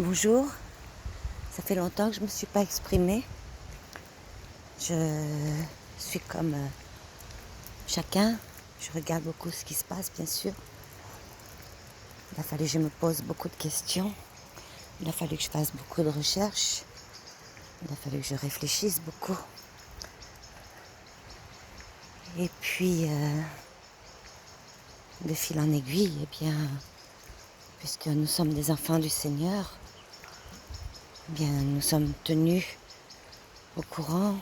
Bonjour, ça fait longtemps que je ne me suis pas exprimée. Je suis comme chacun, je regarde beaucoup ce qui se passe bien sûr. Il a fallu que je me pose beaucoup de questions, il a fallu que je fasse beaucoup de recherches, il a fallu que je réfléchisse beaucoup. Et puis, de fil en aiguille, eh bien, puisque nous sommes des enfants du Seigneur, eh bien, nous sommes tenus au courant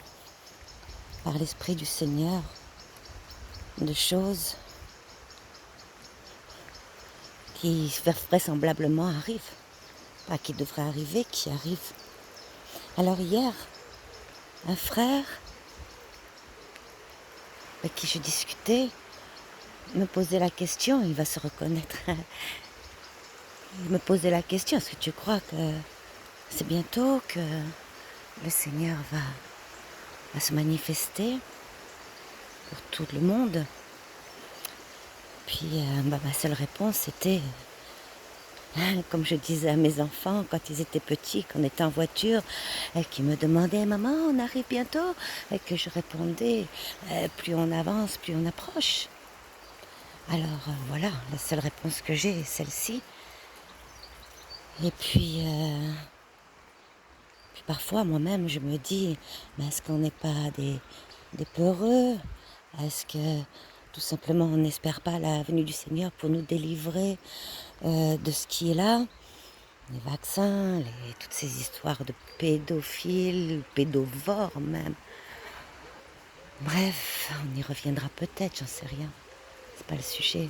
par l'Esprit du Seigneur de choses qui vraisemblablement arrivent, pas qui devraient arriver, qui arrivent. Alors hier, un frère avec qui je discutais me posait la question, il va se reconnaître, il me posait la question, est-ce que tu crois que c'est bientôt que le Seigneur va se manifester pour tout le monde? Puis ma seule réponse c'était, comme je disais à mes enfants quand ils étaient petits, qu'on était en voiture, et qu'ils me demandaient « Maman, on arrive bientôt ?» Et que je répondais « Plus on avance, plus on approche. » Alors voilà, la seule réponse que j'ai est celle-ci. Et puis parfois moi-même je me dis, mais est-ce qu'on n'est pas des peureux? Est-ce que tout simplement on n'espère pas la venue du Seigneur pour nous délivrer de ce qui est là? Les vaccins, toutes ces histoires de pédophiles, pédovores même. Bref, on y reviendra peut-être, j'en sais rien. C'est pas le sujet.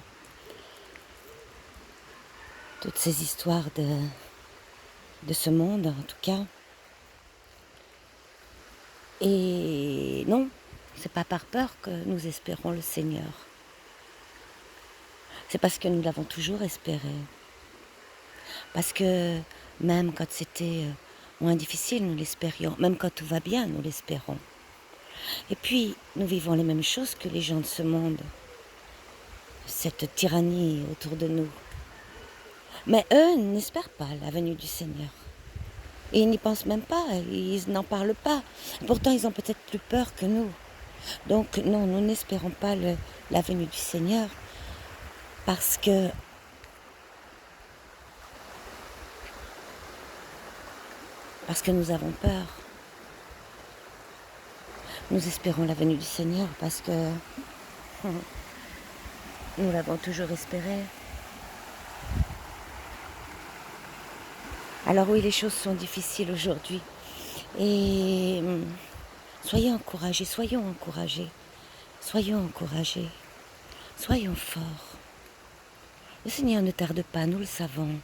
Toutes ces histoires de ce monde, en tout cas. Et non, c'est pas par peur que nous espérons le Seigneur. C'est parce que nous l'avons toujours espéré. Parce que même quand c'était moins difficile, nous l'espérions. Même quand tout va bien, nous l'espérons. Et puis, nous vivons les mêmes choses que les gens de ce monde. Cette tyrannie autour de nous. Mais eux n'espèrent pas la venue du Seigneur. Et ils n'y pensent même pas, ils n'en parlent pas. Pourtant, ils ont peut-être plus peur que nous. Donc non, nous n'espérons pas la venue du Seigneur parce que nous avons peur. Nous espérons la venue du Seigneur parce que nous l'avons toujours espéré. Alors oui, les choses sont difficiles aujourd'hui. Et soyons encouragés, soyons encouragés, soyons encouragés, soyons forts. Le Seigneur ne tarde pas, nous le savons.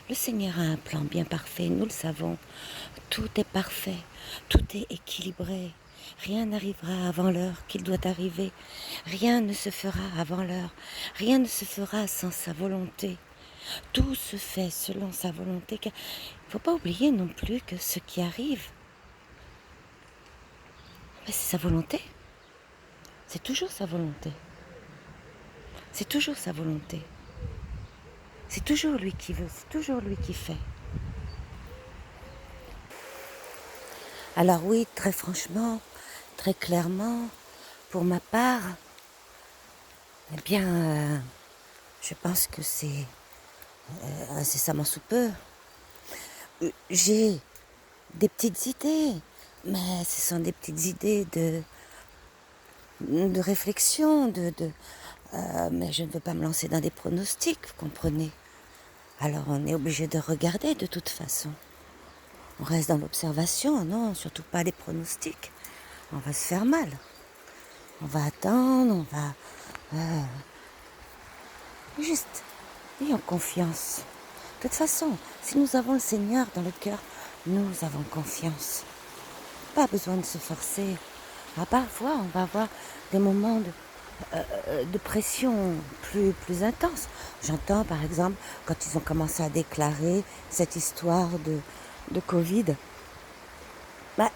Le Seigneur a un plan bien parfait, nous le savons. Tout est parfait, tout est équilibré. Rien n'arrivera avant l'heure qu'il doit arriver. Rien ne se fera avant l'heure. Rien ne se fera sans sa volonté. Tout se fait selon sa volonté. Il ne faut pas oublier non plus que ce qui arrive, c'est sa volonté. C'est toujours sa volonté. C'est toujours sa volonté. C'est toujours lui qui veut, c'est toujours lui qui fait. Alors oui, très franchement, très clairement, pour ma part, eh bien, je pense que c'est incessamment sous peu. J'ai des petites idées, mais ce sont des petites idées de réflexion, mais je ne veux pas me lancer dans des pronostics, vous comprenez. Alors on est obligé de regarder de toute façon. On reste dans l'observation, non, surtout pas des pronostics. On va se faire mal. On va attendre, on va... juste, ayons confiance. De toute façon, si nous avons le Seigneur dans le cœur, nous avons confiance. Pas besoin de se forcer. Parfois, on va avoir des moments de pression plus intense. J'entends par exemple quand ils ont commencé à déclarer cette histoire de Covid,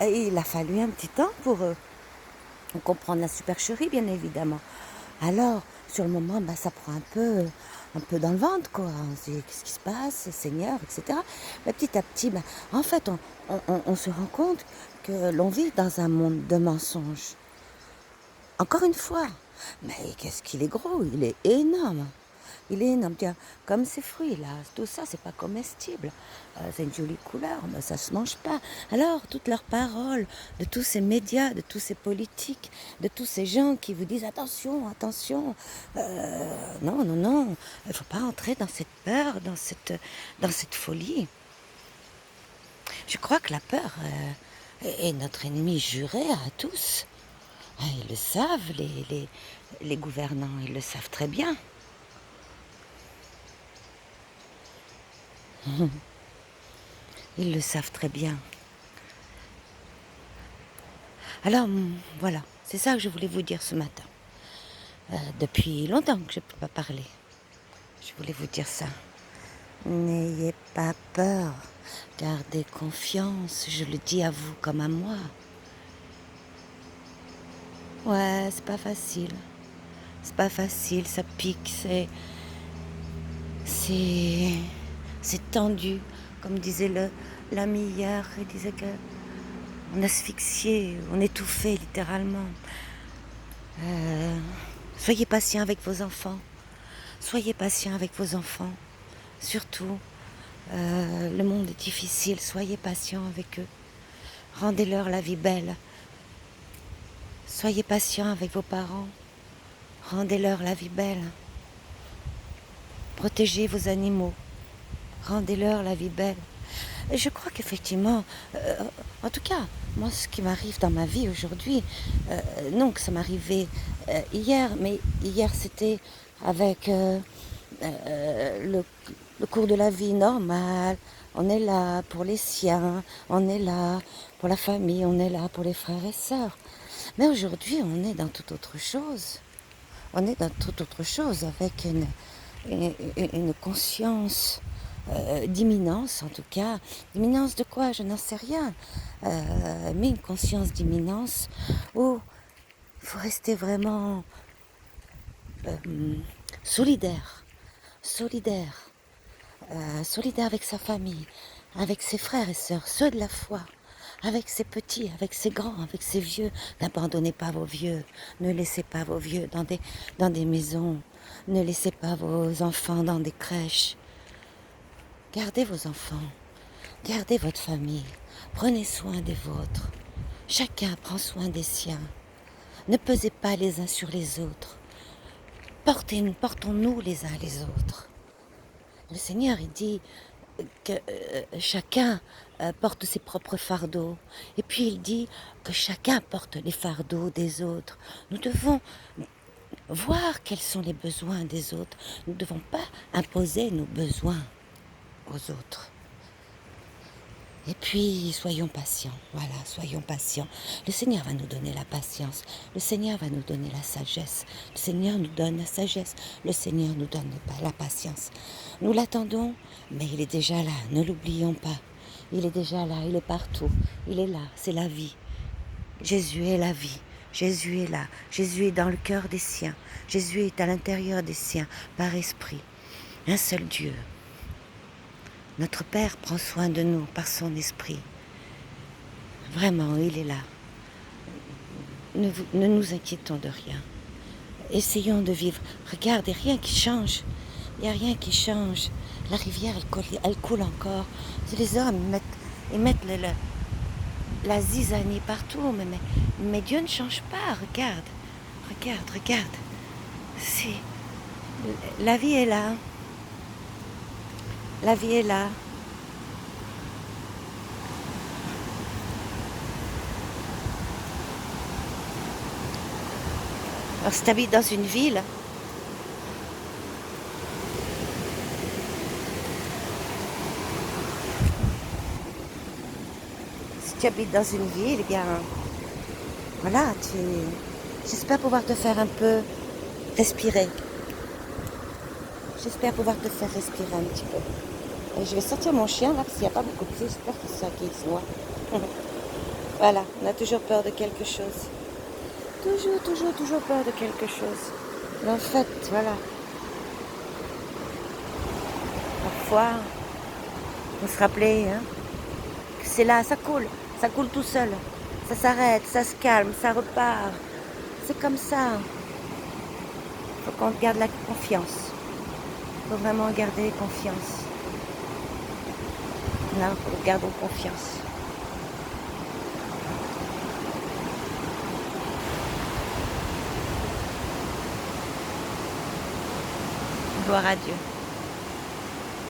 il a fallu un petit temps pour comprendre la supercherie bien évidemment. Alors sur le moment, ça prend un peu dans le ventre, quoi. On se dit, qu'est-ce qui se passe, Seigneur, etc. Mais petit à petit, en fait, on se rend compte que l'on vit dans un monde de mensonges. Encore une fois, mais qu'est-ce qu'il est gros, il est énorme. Il est énorme. Tiens, comme ces fruits-là, tout ça, c'est pas comestible. C'est une jolie couleur, mais ça se mange pas. Alors, toutes leurs paroles, de tous ces médias, de tous ces politiques, de tous ces gens qui vous disent attention, attention. Non, non, non. Il faut pas entrer dans cette peur, dans cette folie. Je crois que la peur est notre ennemi juré à tous. Ils le savent, les gouvernants, ils le savent très bien. Ils le savent très bien. Alors, voilà, c'est ça que je voulais vous dire ce matin. Depuis longtemps que je ne peux pas parler. Je voulais vous dire ça. N'ayez pas peur. Gardez confiance. Je le dis à vous comme à moi. Ouais, c'est pas facile. C'est pas facile, ça pique, c'est tendu. Comme disait l'ami hier, il disait que on asphyxiait, on étouffait littéralement. Soyez patient avec vos enfants. Soyez patient avec vos enfants. Surtout, le monde est difficile. Soyez patient avec eux. Rendez-leur la vie belle. Soyez patient avec vos parents. Rendez-leur la vie belle. Protégez vos animaux. Rendez-leur la vie belle. Et je crois qu'effectivement, en tout cas, moi, ce qui m'arrive dans ma vie aujourd'hui, non que ça m'arrivait hier, mais hier c'était avec le cours de la vie normale. On est là pour les siens, on est là pour la famille, on est là pour les frères et sœurs. Mais aujourd'hui, on est dans toute autre chose. On est dans toute autre chose avec une conscience d'imminence, en tout cas. D'imminence de quoi? Je n'en sais rien. Mais une conscience d'imminence où il faut rester vraiment solidaire. Solidaire. Solidaire avec sa famille, avec ses frères et sœurs, ceux de la foi. Avec ses petits, avec ses grands, avec ses vieux. N'abandonnez pas vos vieux. Ne laissez pas vos vieux dans des maisons. Ne laissez pas vos enfants dans des crèches. Gardez vos enfants. Gardez votre famille. Prenez soin des vôtres. Chacun prend soin des siens. Ne pesez pas les uns sur les autres. Portons-nous les uns les autres. Le Seigneur, il dit que chacun porte ses propres fardeaux. Et puis il dit que chacun porte les fardeaux des autres. Nous devons voir quels sont les besoins des autres. Nous ne devons pas imposer nos besoins aux autres. Et puis, soyons patients. Voilà, soyons patients. Le Seigneur va nous donner la patience. Le Seigneur va nous donner la sagesse. Le Seigneur nous donne la sagesse. Le Seigneur nous donne la patience. Nous l'attendons, mais il est déjà là. Ne l'oublions pas. Il est déjà là. Il est partout. Il est là. C'est la vie. Jésus est la vie. Jésus est là. Jésus est dans le cœur des siens. Jésus est à l'intérieur des siens, par esprit. Un seul Dieu. Notre Père prend soin de nous par son esprit. Vraiment, il est là. Ne nous inquiétons de rien. Essayons de vivre. Regardez, rien qui change. Il n'y a rien qui change. La rivière, elle coule encore. Les hommes, ils mettent la zizanie partout. Mais Dieu ne change pas. Regarde. La vie est là. La vie est là. Alors, si tu habites dans une ville, eh bien, voilà, j'espère pouvoir te faire un peu respirer. J'espère pouvoir te faire respirer un petit peu. Et je vais sortir mon chien là, parce qu'il n'y a pas beaucoup de pieds. J'espère qu'il se noie. Voilà, on a toujours peur de quelque chose. Toujours peur de quelque chose. Mais en fait, voilà. Parfois, faut se rappeler hein, que c'est là, ça coule tout seul. Ça s'arrête, ça se calme, ça repart. C'est comme ça. Faut qu'on garde la confiance. Faut vraiment garder confiance. Là, faut garder confiance. Gloire à Dieu.